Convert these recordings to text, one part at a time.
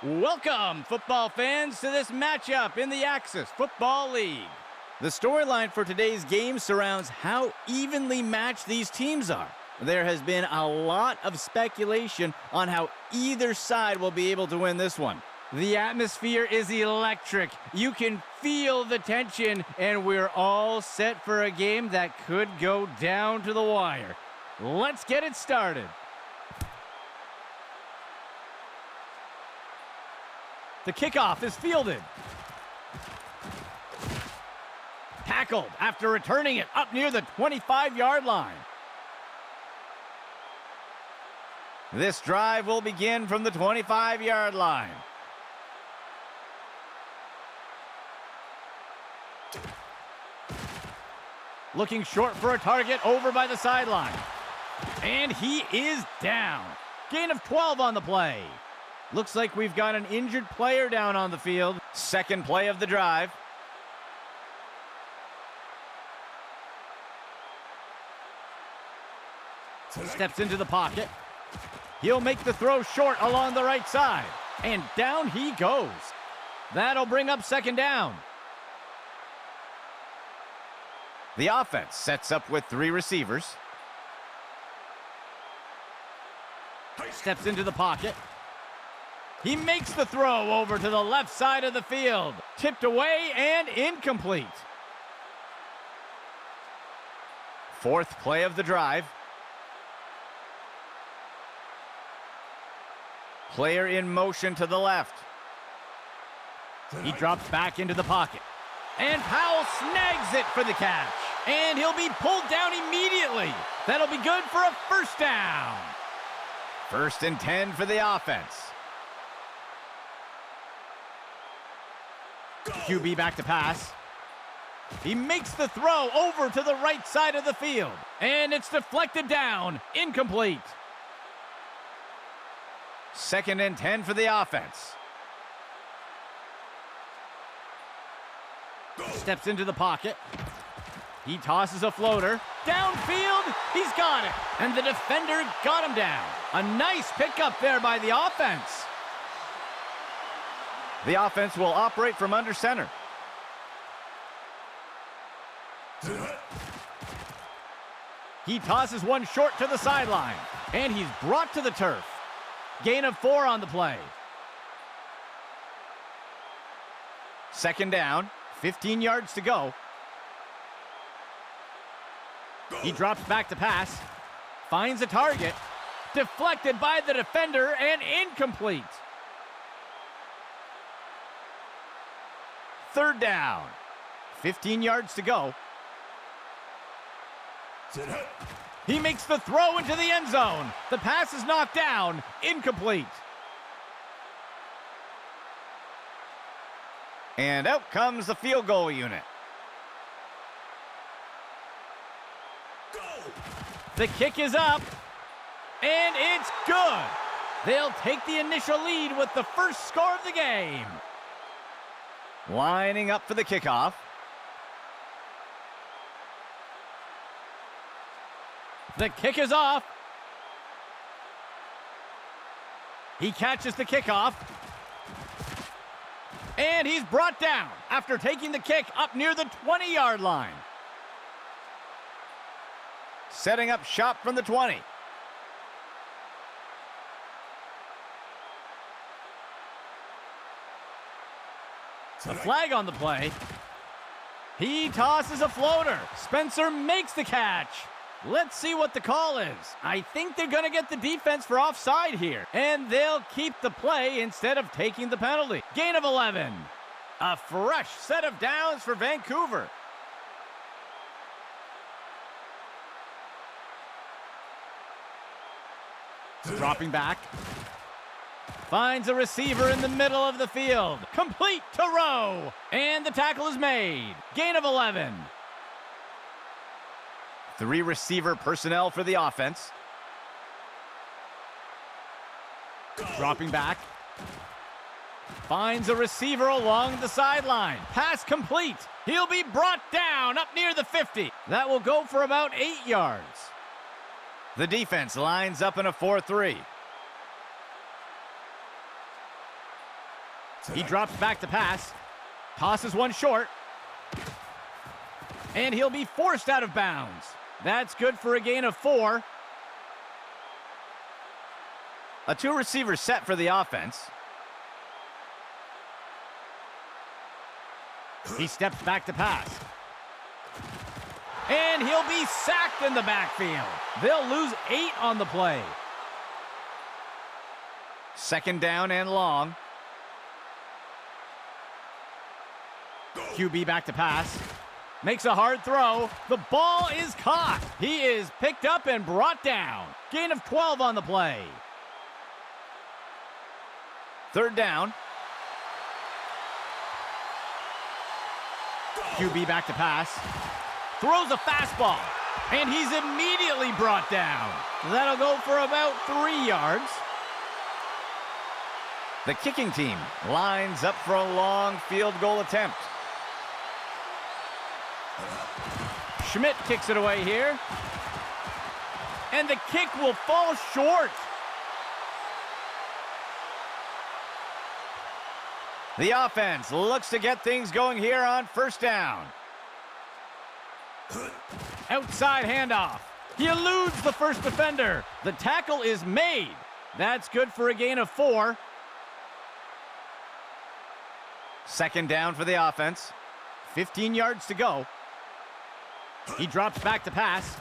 Welcome, football fans, to this matchup in the Axis Football League. The storyline for today's game surrounds how evenly matched these teams are. There has been a lot of speculation on how either side will be able to win this one. The atmosphere is electric. You can feel the tension, and we're all set for a game that could go down to the wire. Let's get it started. The kickoff is fielded. Tackled after returning it up near the 25-yard line. This drive will begin from the 25-yard line. Looking short for a target over by the sideline. And he is down. Gain of 12 on the play. Looks like we've got an injured player down on the field. Second play of the drive. Steps into the pocket. He'll make the throw short along the right side. And down he goes. That'll bring up second down. The offense sets up with three receivers. Steps into the pocket. He makes the throw over to the left side of the field. Tipped away and incomplete. Fourth play of the drive. Player in motion to the left. He drops back into the pocket. And Powell snags it for the catch. And he'll be pulled down immediately. That'll be good for a first down. First and 10 for the offense. QB back to pass. He makes the throw over to the right side of the field. And it's deflected down. Incomplete. Second and 10 for the offense. Steps into the pocket. He tosses a floater. Downfield, he's got it. And the defender got him down. A nice pickup there by the offense. The offense will operate from under center. He tosses one short to the sideline. And he's brought to the turf. Gain of 4 on the play. Second down, 15 yards to go. He drops back to pass. Finds a target. Deflected by the defender and incomplete. Third down, 15 yards to go. He makes the throw into the end zone. The pass is knocked down. Incomplete. And out comes the field goal unit. The kick is up. And it's good. They'll take the initial lead with the first score of the game. Lining up for the kickoff. The kick is off. He catches the kickoff. And he's brought down after taking the kick up near the 20-yard line. Setting up shop from the 20. A flag on the play. He tosses a floater. Spencer makes the catch. Let's see what the call is. I think they're going to get the defense for offside here. And they'll keep the play instead of taking the penalty. Gain of 11. A fresh set of downs for Vancouver. Dropping back. Finds a receiver in the middle of the field. Complete to Rowe. And the tackle is made. Gain of 11. Three receiver personnel for the offense. Dropping back. Finds a receiver along the sideline. Pass complete. He'll be brought down up near the 50. That will go for about 8 yards. The defense lines up in a 4-3. He drops back to pass. Tosses one short. And he'll be forced out of bounds. That's good for a gain of 4. A 2-receiver set for the offense. He steps back to pass. And he'll be sacked in the backfield. They'll lose 8 on the play. Second down and long. QB back to pass. Makes a hard throw. The ball is caught. He is picked up and brought down. Gain of 12 on the play. Third down. QB back to pass. Throws a fastball. And he's immediately brought down. That'll go for about 3 yards. The kicking team lines up for a long field goal attempt. Schmidt kicks it away here. And the kick will fall short. The offense looks to get things going here on first down. Outside handoff. He eludes the first defender. The tackle is made. That's good for a gain of 4. Second down for the offense. 15 yards to go. He drops back to pass.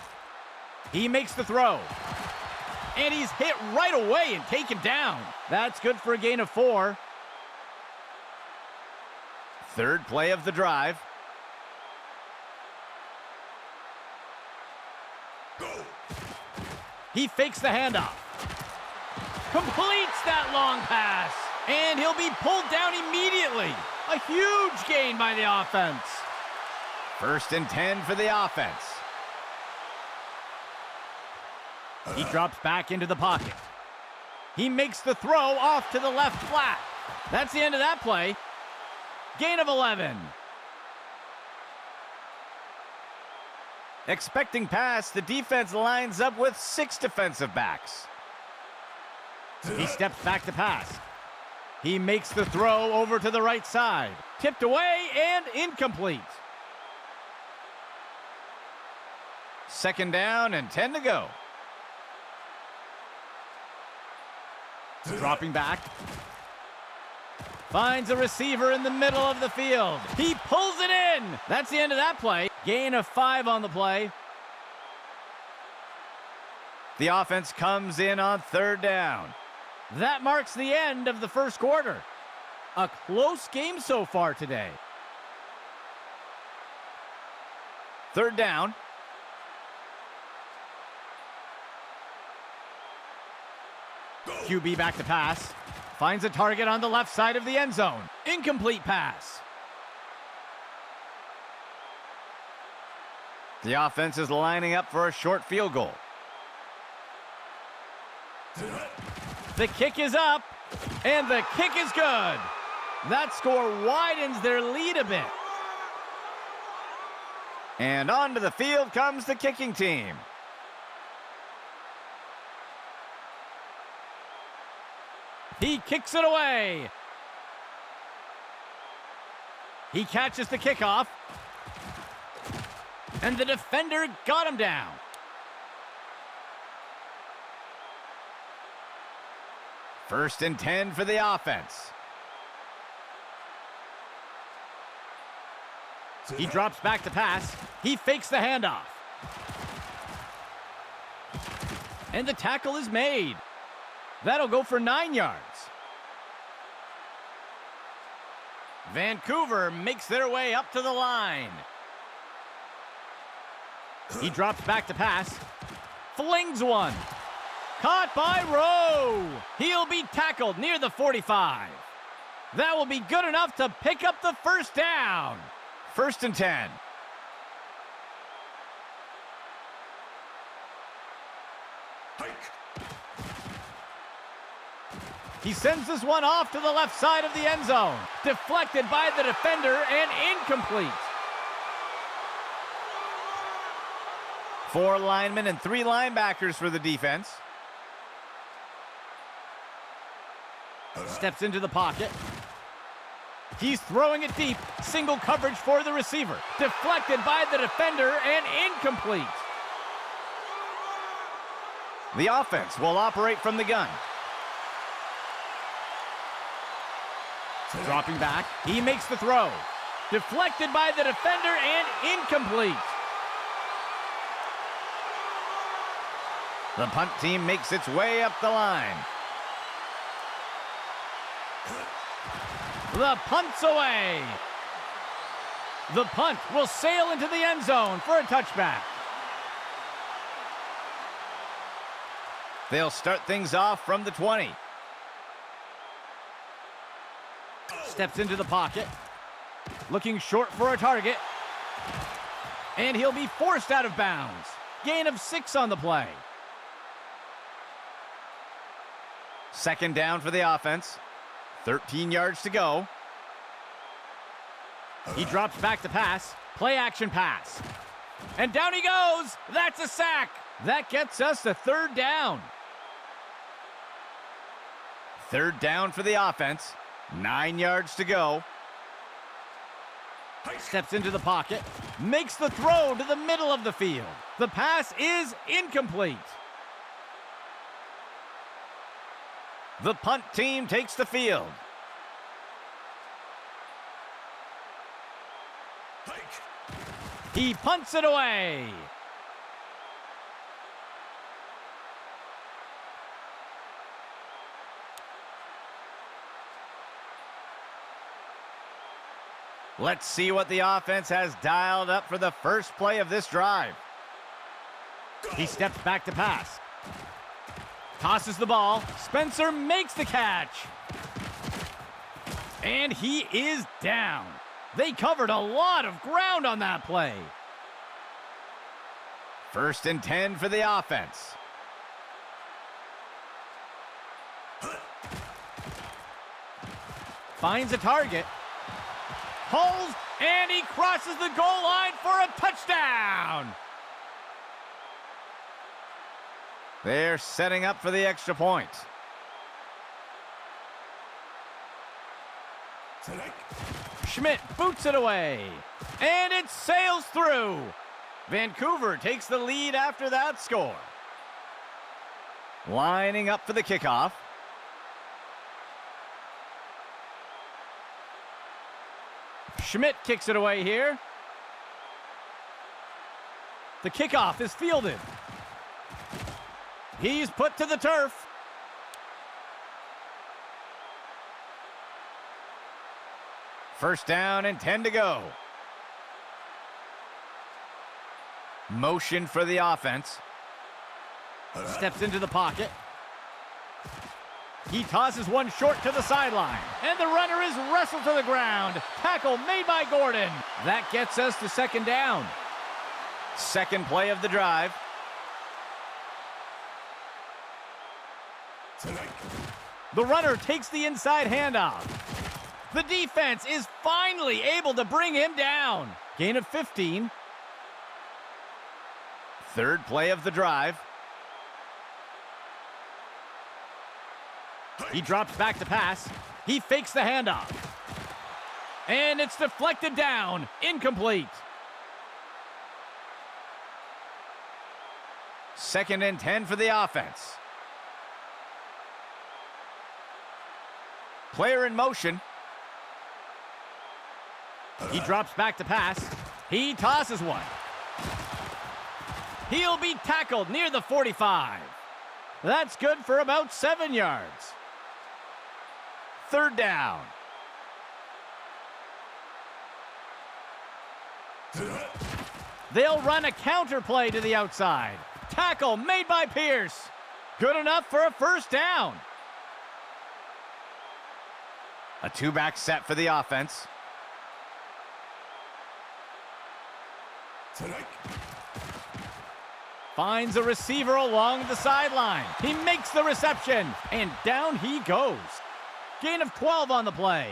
He makes the throw. And he's hit right away and taken down. That's good for a gain of 4. Third play of the drive. He fakes the handoff. Completes that long pass. And he'll be pulled down immediately. A huge gain by the offense. First and 10 for the offense. He drops back into the pocket. He makes the throw off to the left flat. That's the end of that play. Gain of 11. Expecting pass, the defense lines up with 6 defensive backs. He steps back to pass. He makes the throw over to the right side. Tipped away and incomplete. Second down and 10 to go. Dropping back. Finds a receiver in the middle of the field. He pulls it in. That's the end of that play. Gain of 5 on the play. The offense comes in on third down. That marks the end of the first quarter. A close game so far today. Third down. QB back to pass. Finds a target on the left side of the end zone. Incomplete pass. The offense is lining up for a short field goal. The kick is up, and the kick is good. That score widens their lead a bit. And onto the field comes the kicking team. He kicks it away. He catches the kickoff. And the defender got him down. First and 10 for the offense. He drops back to pass. He fakes the handoff. And the tackle is made. That'll go for 9 yards. Vancouver makes their way up to the line. He drops back to pass. Flings one. Caught by Rowe. He'll be tackled near the 45. That will be good enough to pick up the first down. First and 10. He sends this one off to the left side of the end zone. Deflected by the defender and incomplete. 4 linemen and 3 linebackers for the defense. Steps into the pocket. He's throwing it deep. Single coverage for the receiver. Deflected by the defender and incomplete. The offense will operate from the gun. Dropping back, he makes the throw. Deflected by the defender and incomplete. The punt team makes its way up the line. The punt's away. The punt will sail into the end zone for a touchback. They'll start things off from the 20. Steps into the pocket. Looking short for a target. And he'll be forced out of bounds. Gain of 6 on the play. Second down for the offense. 13 yards to go. He drops back to pass. Play action pass. And down he goes. That's a sack. That gets us to third down. Third down for the offense. 9 yards to go. Steps into the pocket. Makes the throw to the middle of the field. The pass is incomplete. The punt team takes the field. He punts it away. Let's see what the offense has dialed up for the first play of this drive. He steps back to pass. Tosses the ball. Spencer makes the catch. And he is down. They covered a lot of ground on that play. First and 10 for the offense. Finds a target. Pulls, and he crosses the goal line for a touchdown. They're setting up for the extra point. Schmidt boots it away, and it sails through. Vancouver takes the lead after that score. Lining up for the kickoff. Schmidt kicks it away here. The kickoff is fielded. He's put to the turf. First down and 10 to go. Motion for the offense. Steps into the pocket. He tosses one short to the sideline. And the runner is wrestled to the ground. Tackle made by Gordon. That gets us to second down. Second play of the drive. The runner takes the inside handoff. The defense is finally able to bring him down. Gain of 15. Third play of the drive. He drops back to pass. He fakes the handoff. And it's deflected down. Incomplete. Second and 10 for the offense. Player in motion. He drops back to pass. He tosses one. He'll be tackled near the 45. That's good for about 7 yards. Third down. They'll run a counter play to the outside. Tackle made by Pierce. Good enough for a first down. A two-back set for the offense. Finds a receiver along the sideline. He makes the reception, and down he goes. Gain of 12 on the play.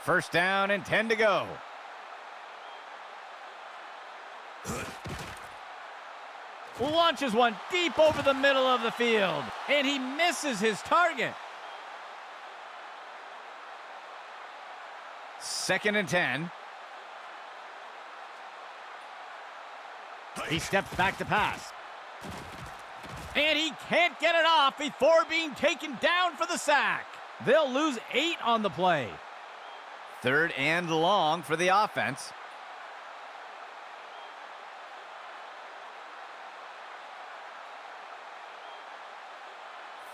First down and 10 to go. Launches one deep over the middle of the field, and he misses his target. 2nd and 10. He steps back to pass. And he can't get it off before being taken down for the sack. They'll lose 8 on the play. 3rd and long for the offense.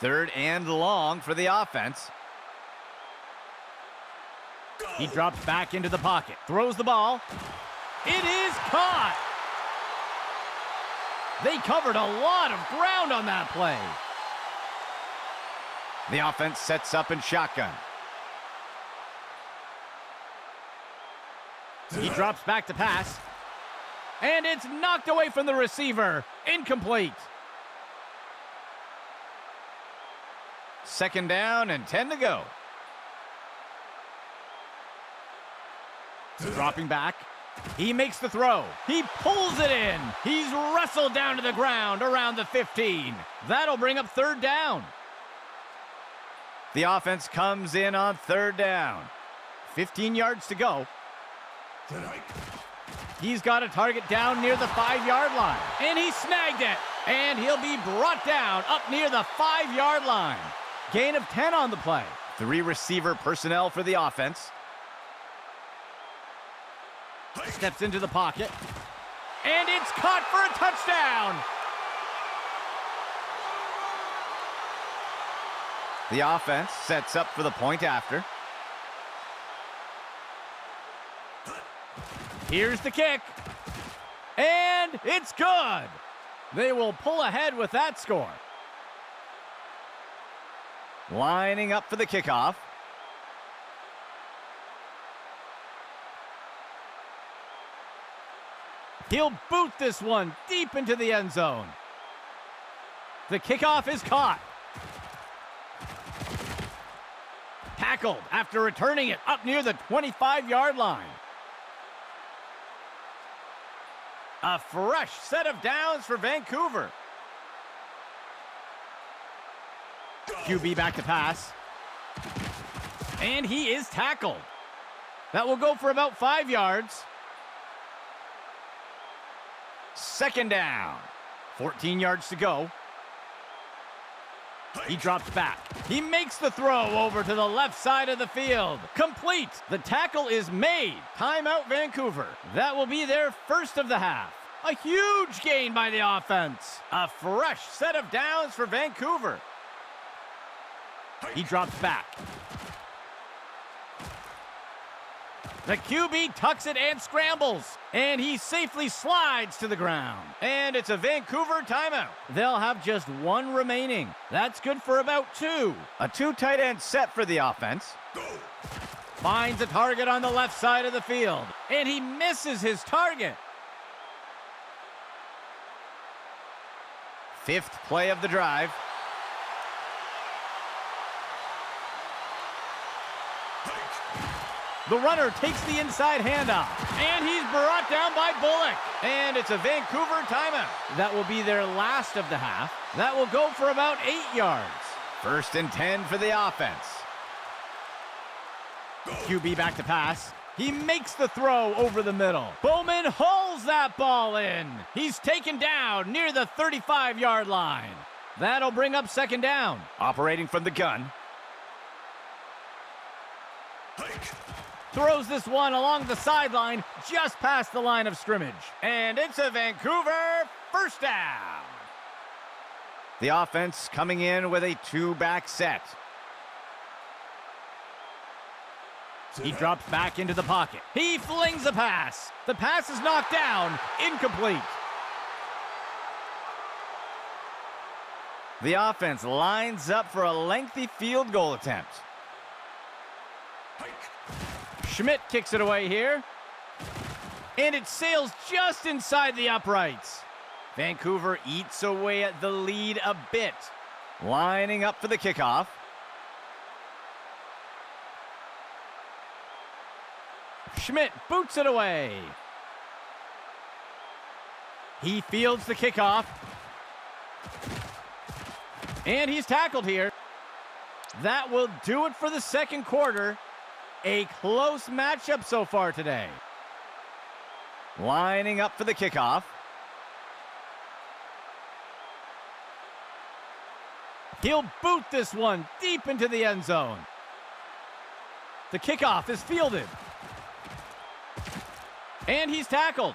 Third and long for the offense. He drops back into the pocket, throws the ball. It is caught. They covered a lot of ground on that play. The offense sets up in shotgun. He drops back to pass. And it's knocked away from the receiver. Incomplete. 2nd down and 10 to go. Dropping back. He makes the throw. He pulls it in. He's wrestled down to the ground around the 15. That'll bring up 3rd down. The offense comes in on 3rd down. 15 yards to go. He's got a target down near the 5-yard line. And he snagged it. And he'll be brought down up near the 5-yard line. Gain of 10 on the play. 3 receiver personnel for the offense. Steps into the pocket. And it's caught for a touchdown. The offense sets up for the point after. Here's the kick. And it's good. They will pull ahead with that score. Lining up for the kickoff. He'll boot this one deep into the end zone. The kickoff is caught. Tackled after returning it up near the 25-yard line. A fresh set of downs for Vancouver. QB back to pass. And he is tackled. That will go for about 5 yards. 2nd down. 14 yards to go. He drops back. He makes the throw over to the left side of the field. Complete. The tackle is made. Timeout, Vancouver. That will be their first of the half. A huge gain by the offense. A fresh set of downs for Vancouver. He drops back. The QB tucks it and scrambles. And he safely slides to the ground. And it's a Vancouver timeout. They'll have just 1 remaining. That's good for about 2. A 2 tight end set for the offense. Finds a target on the left side of the field. And he misses his target. 5th play of the drive. The runner takes the inside handoff, and he's brought down by Bullock. And it's a Vancouver timeout. That will be their last of the half. That will go for about 8 yards. 1st and 10 for the offense. QB back to pass. He makes the throw over the middle. Bowman hauls that ball in. He's taken down near the 35-yard line. That'll bring up 2nd down. Operating from the gun. Throws this one along the sideline, just past the line of scrimmage. And it's a Vancouver 1st down. The offense coming in with a 2-back set. He drops back into the pocket. He flings a pass. The pass is knocked down, incomplete. The offense lines up for a lengthy field goal attempt. Schmidt kicks it away here. And it sails just inside the uprights. Vancouver eats away at the lead a bit. Lining up for the kickoff. Schmidt boots it away. He fields the kickoff. And he's tackled here. That will do it for the 2nd quarter. A close matchup so far today. Lining up for the kickoff. He'll boot this one deep into the end zone. The kickoff is fielded. And he's tackled.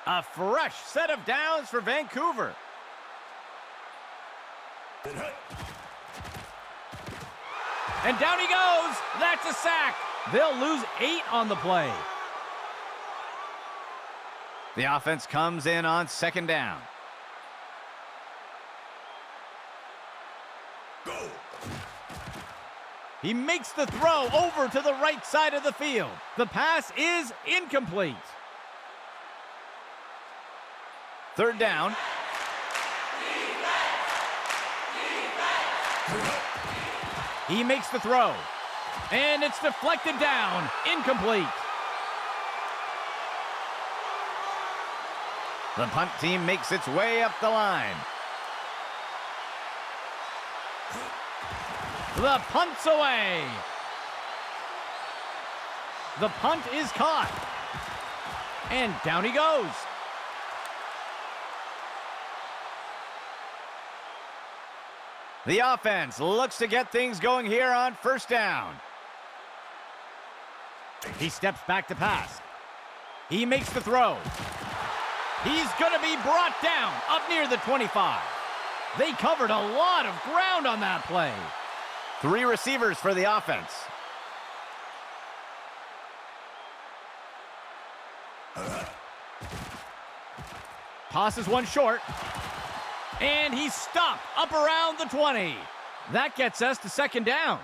A fresh set of downs for Vancouver. And down he goes. That's a sack. They'll lose 8 on the play. The offense comes in on second down. Go. He makes the throw over to the right side of the field. The pass is incomplete. Third down. He makes the throw. And it's deflected down. Incomplete. The punt team makes its way up the line. The punt's away. The punt is caught. And down he goes. The offense looks to get things going here on first down. He steps back to pass. He makes the throw. He's going to be brought down up near the 25. They covered a lot of ground on that play. 3 receivers for the offense. Tosses one short. And he's stopped up around the 20. That gets us to second down.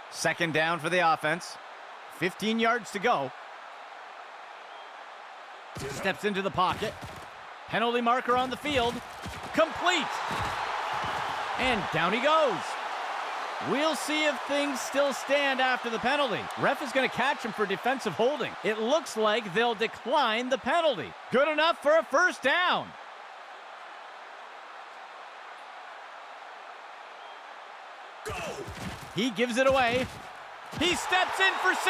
Second down for the offense. 15 yards to go. Steps into the pocket. Penalty marker on the field. Complete. And down he goes. We'll see if things still stand after the penalty. Ref is going to catch him for defensive holding. It looks like they'll decline the penalty. Good enough for a first down. Go. He gives it away. He steps in for 6.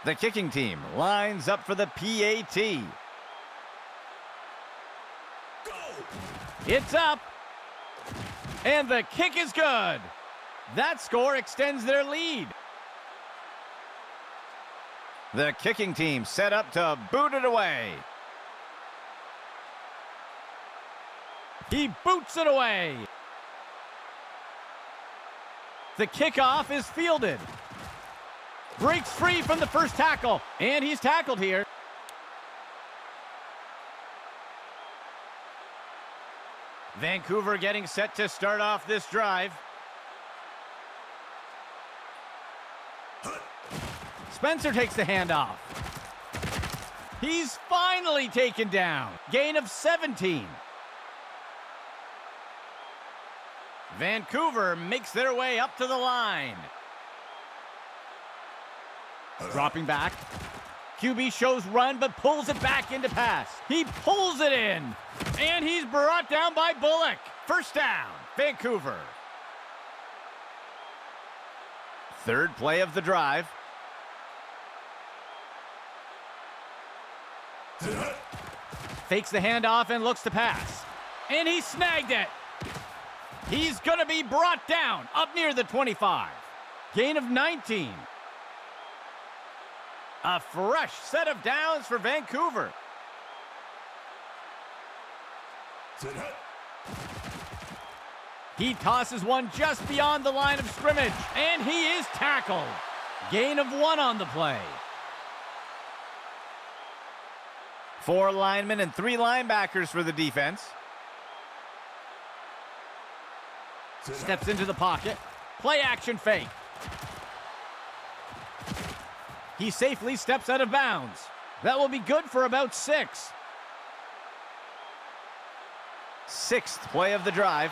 The kicking team lines up for the PAT. Go. It's up. And the kick is good. That score extends their lead. The kicking team set up to boot it away. He boots it away. The kickoff is fielded. Breaks free from the first tackle, and he's tackled here. Vancouver getting set to start off this drive. Spencer takes the handoff. He's finally taken down. Gain of 17. Vancouver makes their way up to the line. Dropping back. QB shows run, but pulls it back into pass. He pulls it in. And he's brought down by Bullock. First down, Vancouver. Third play of the drive. Fakes the handoff and looks to pass. And he snagged it. He's going to be brought down up near the 25. Gain of 19. A fresh set of downs for Vancouver. He tosses one just beyond the line of scrimmage, and he is tackled. Gain of 1 on the play. 4 linemen and 3 linebackers for the defense. Steps into the pocket. Play action fake. He safely steps out of bounds. That will be good for about 6. 6th play of the drive.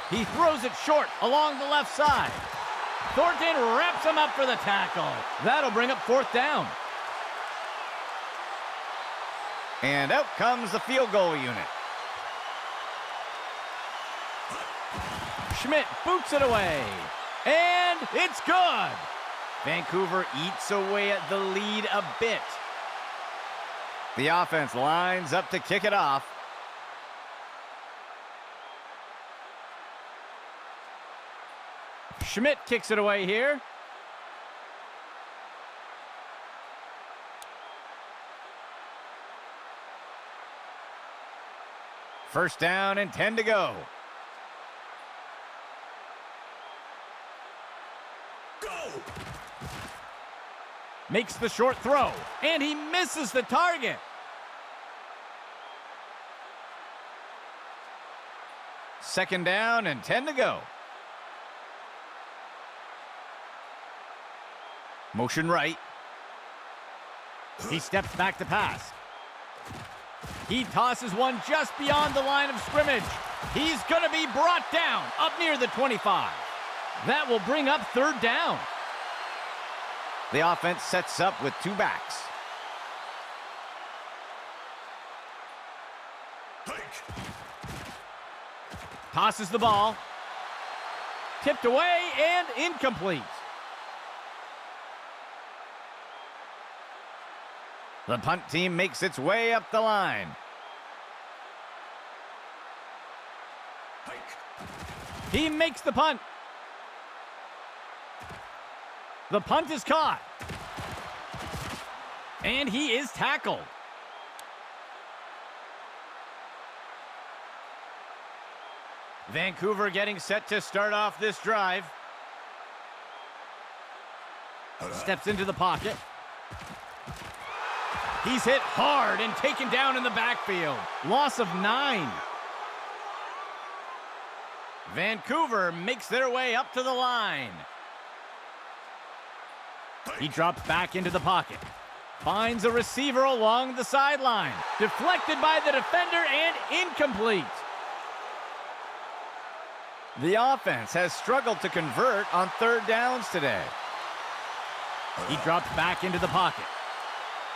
He throws it short along the left side. Thornton wraps him up for the tackle. That'll bring up 4th down. And out comes the field goal unit. Schmidt boots it away. And it's good. Vancouver eats away at the lead a bit. The offense lines up to kick it off. Schmidt kicks it away here. First down and 10 to go. Makes the short throw, and he misses the target. Second down and 10 to go. Motion right. He steps back to pass. He tosses one just beyond the line of scrimmage. He's going to be brought down up near the 25. That will bring up 3rd down. The offense sets up with 2 backs. Tosses the ball. Tipped away and incomplete. The punt team makes its way up the line. He makes the punt. The punt is caught. And he is tackled. Vancouver getting set to start off this drive. Steps into the pocket. He's hit hard and taken down in the backfield. Loss of 9. Vancouver makes their way up to the line. He drops back into the pocket. Finds a receiver along the sideline. Deflected by the defender and incomplete. The offense has struggled to convert on 3rd downs today. He drops back into the pocket.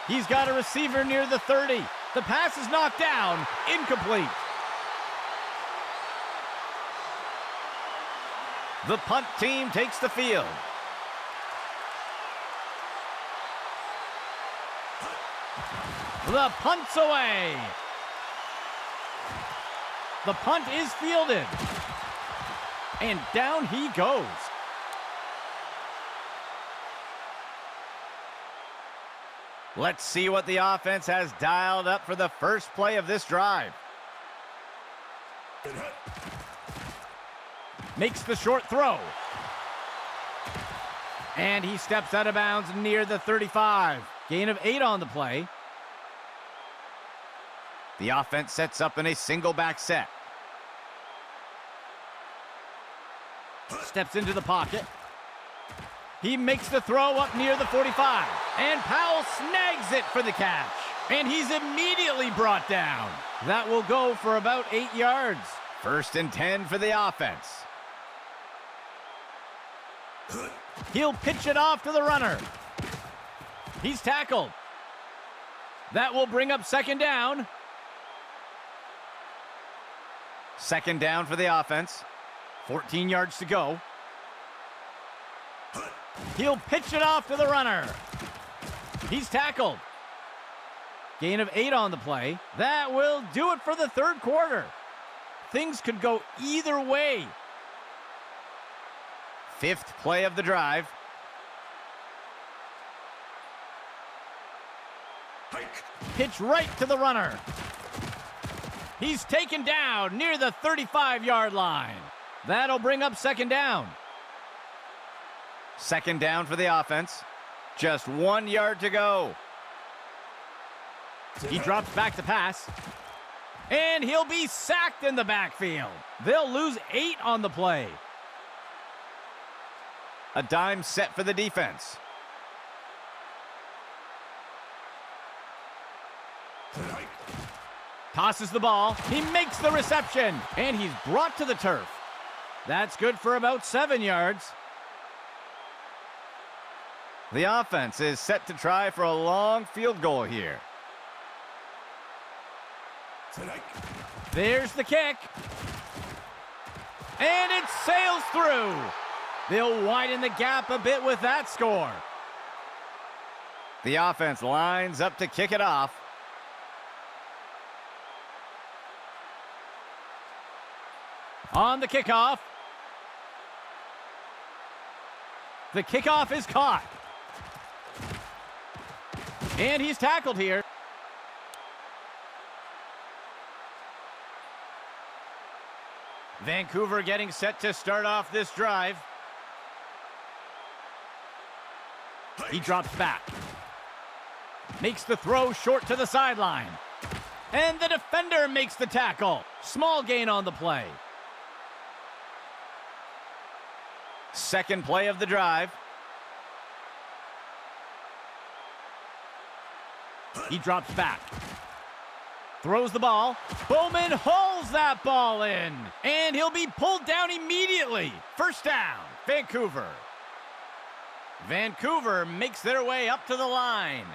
He's got a receiver near the 30. The pass is knocked down. Incomplete. The punt team takes the field. The punt's away. The punt is fielded. And down he goes. Let's see what the offense has dialed up for the first play of this drive. Makes the short throw. And he steps out of bounds near the 35. Gain of 8 on the play. The offense sets up in a single back set. Steps into the pocket. He makes the throw up near the 45. And Powell snags it for the catch. And he's immediately brought down. That will go for about 8 yards. First and 10 for the offense. He'll pitch it off to the runner. He's tackled. That will bring up 2nd down. 2nd down for the offense. 14 yards to go. He'll pitch it off to the runner. He's tackled. Gain of 8 on the play. That will do it for the 3rd quarter. Things could go either way. 5th play of the drive. Pitch right to the runner. He's taken down near the 35-yard line. That'll bring up 2nd down. 2nd down for the offense. Just 1 yard to go. He drops back to pass. And he'll be sacked in the backfield. They'll lose 8 on the play. A dime set for the defense. Tosses the ball. He makes the reception. And he's brought to the turf. That's good for about 7 yards. The offense is set to try for a long field goal here. There's the kick. And it sails through. They'll widen the gap a bit with that score. The offense lines up to kick it off. On the kickoff. The kickoff is caught. And he's tackled here. Vancouver getting set to start off this drive. He drops back. Makes the throw short to the sideline. And the defender makes the tackle. Small gain on the play. Second play of the drive. He drops back. Throws the ball. Bowman hauls that ball in. And he'll be pulled down immediately. First down, Vancouver. Vancouver makes their way up to the line.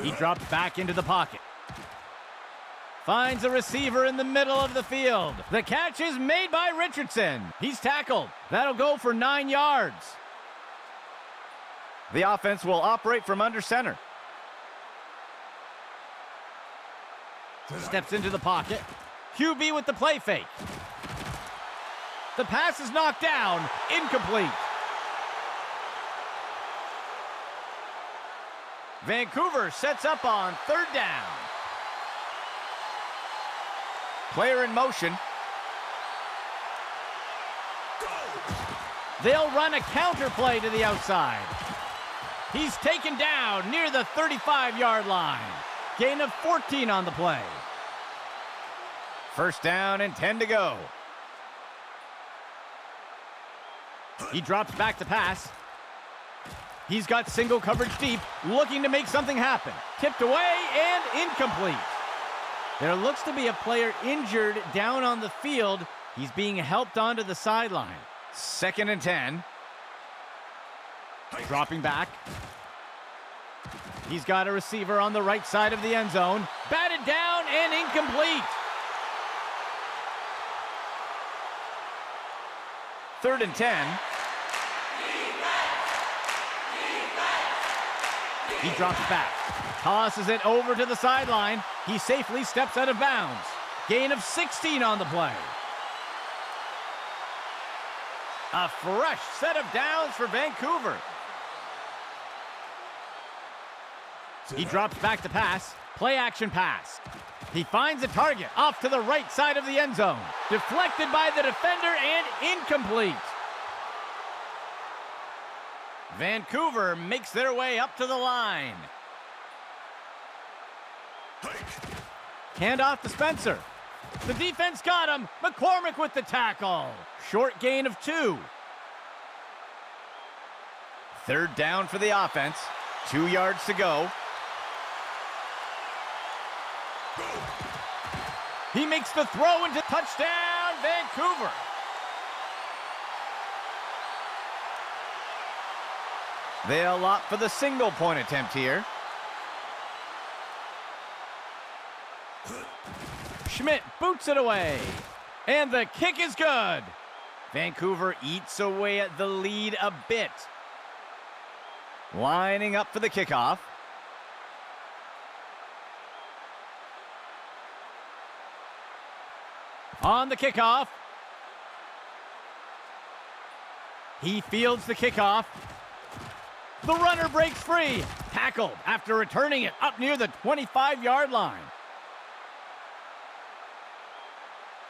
He drops back into the pocket. Finds a receiver in the middle of the field. The catch is made by Richardson. He's tackled. That'll go for 9 yards. The offense will operate from under center. Steps into the pocket. QB with the play fake. The pass is knocked down. Incomplete. Vancouver sets up on third down. Player in motion. They'll run a counter play to the outside. He's taken down near the 35-yard line. Gain of 14 on the play. First down and 10 to go. He drops back to pass. He's got single coverage deep, looking to make something happen. Tipped away and incomplete. There looks to be a player injured down on the field. He's being helped onto the sideline. Second and 10. Dropping back. He's got a receiver on the right side of the end zone. Batted down and incomplete. Third and 10. He drops back. Tosses it over to the sideline. He safely steps out of bounds. Gain of 16 on the play. A fresh set of downs for Vancouver. He drops back to pass. Play action pass. He finds a target off to the right side of the end zone. Deflected by the defender and incomplete. Vancouver makes their way up to the line. Hand off to Spencer. The defense got him. McCormick with the tackle. Short gain of 2. Third down for the offense. 2 yards to go. He makes the throw into touchdown, Vancouver. They'll opt for the single point attempt here. Schmidt boots it away. And the kick is good. Vancouver eats away at the lead a bit. Lining up for the kickoff. On the kickoff. He fields the kickoff. The runner breaks free. Tackled after returning it up near the 25-yard line.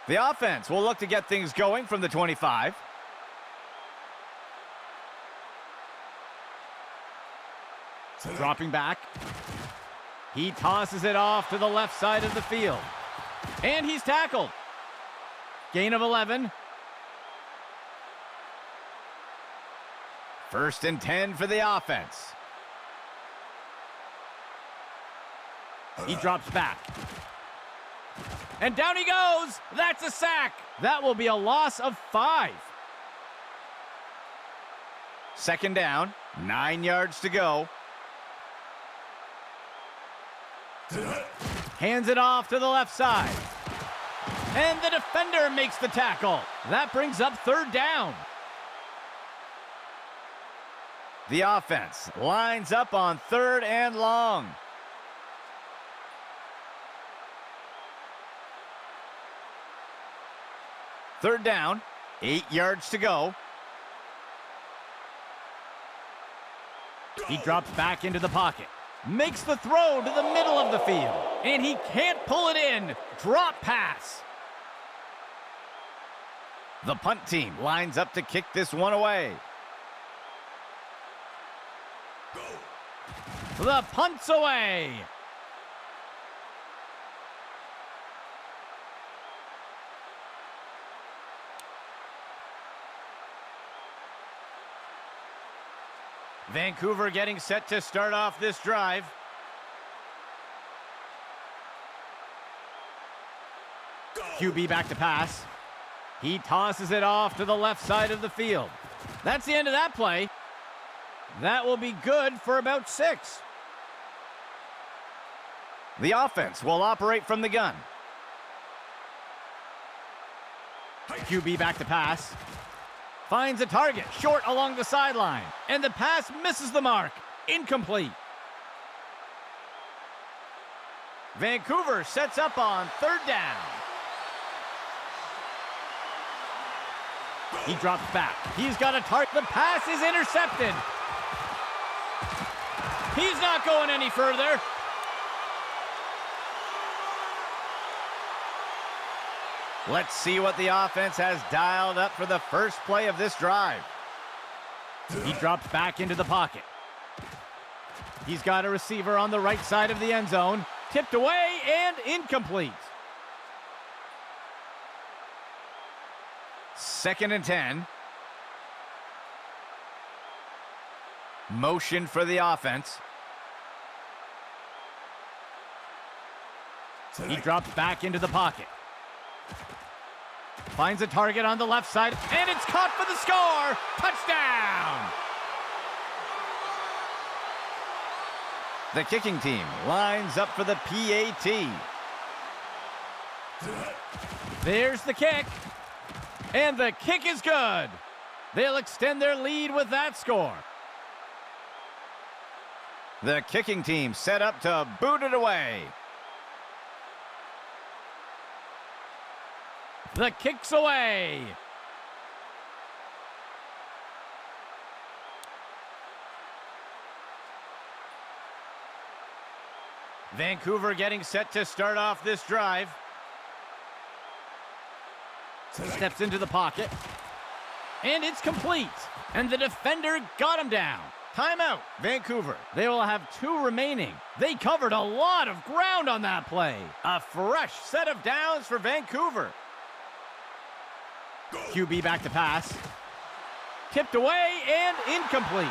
The offense will look to get things going from the 25. Dropping back. He tosses it off to the left side of the field. And he's tackled. Gain of 11. First and 10 for the offense. He drops back. And down he goes. That's a sack. That will be a loss of 5. Second down, 9 yards to go. Hands it off to the left side. And the defender makes the tackle. That brings up third down. The offense lines up on third and long. Third down, 8 yards to go. He drops back into the pocket. Makes the throw to the middle of the field. And he can't pull it in. Drop pass. The punt team lines up to kick this one away. The punt's away. Vancouver getting set to start off this drive. QB back to pass. He tosses it off to the left side of the field. That's the end of that play. That will be good for about 6. The offense will operate from the gun. QB back to pass. Finds a target short along the sideline. And the pass misses the mark. Incomplete. Vancouver sets up on third down. He drops back. He's got a target. The pass is intercepted. He's not going any further. Let's see what the offense has dialed up for the first play of this drive. He drops back into the pocket. He's got a receiver on the right side of the end zone. Tipped away and incomplete. Second and 10. Motion for the offense. He drops back into the pocket. Finds a target on the left side, and it's caught for the score! Touchdown! The kicking team lines up for the PAT. There's the kick. And the kick is good. They'll extend their lead with that score. The kicking team set up to boot it away. The kick's away. Vancouver getting set to start off this drive. Steps into the pocket. And it's complete. And the defender got him down. Timeout, Vancouver. They will have 2 remaining. They covered a lot of ground on that play. A fresh set of downs for Vancouver. QB back to pass. Tipped away and incomplete.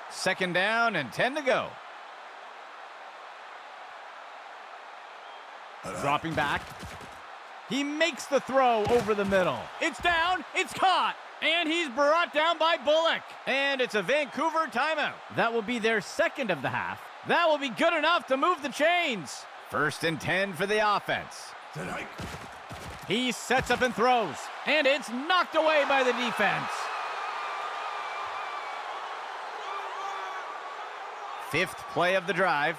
Second down and 10 to go. Dropping back. He makes the throw over the middle. It's down, it's caught, and he's brought down by Bullock. And it's a Vancouver timeout. That will be their second of the half. That will be good enough to move the chains. First and 10 for the offense. He sets up and throws, and it's knocked away by the defense. 5th play of the drive.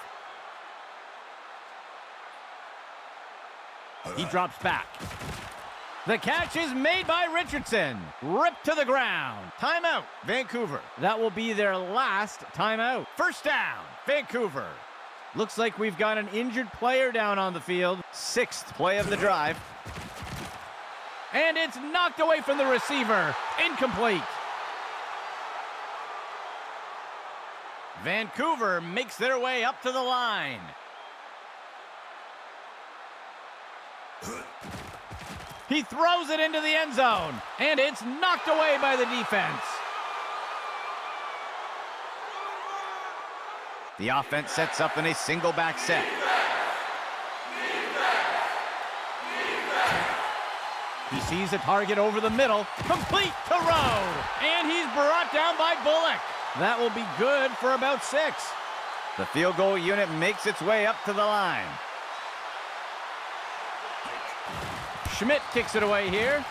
He drops back. The catch is made by Richardson. Ripped to the ground. Timeout, Vancouver. That will be their last timeout. First down, Vancouver. Looks like we've got an injured player down on the field. 6th play of the drive. And it's knocked away from the receiver. Incomplete. Vancouver makes their way up to the line. He throws it into the end zone, and it's knocked away by the defense. The offense sets up in a single back set. He sees a target over the middle, complete to Rowe, and he's brought down by Bullock. That will be good for about 6. The field goal unit makes its way up to the line. Schmidt kicks it away here,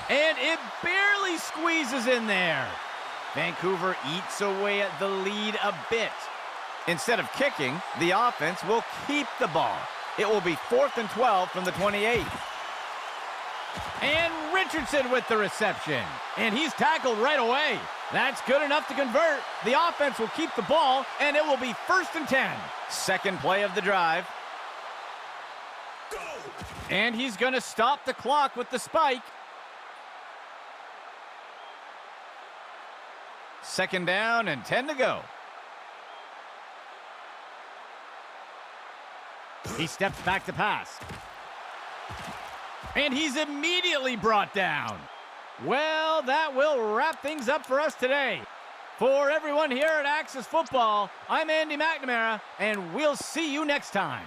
and it barely squeezes in there. Vancouver eats away at the lead a bit. Instead of kicking, the offense will keep the ball. It will be 4th and 12 from the 28. And Richardson with the reception. And he's tackled right away. That's good enough to convert. The offense will keep the ball, and it will be 1st and 10. Second play of the drive. Go. And he's going to stop the clock with the spike. 2nd down and 10 to go. He steps back to pass. And he's immediately brought down. Well, that will wrap things up for us today. For everyone here at Axis Football, I'm Andy McNamara, and we'll see you next time.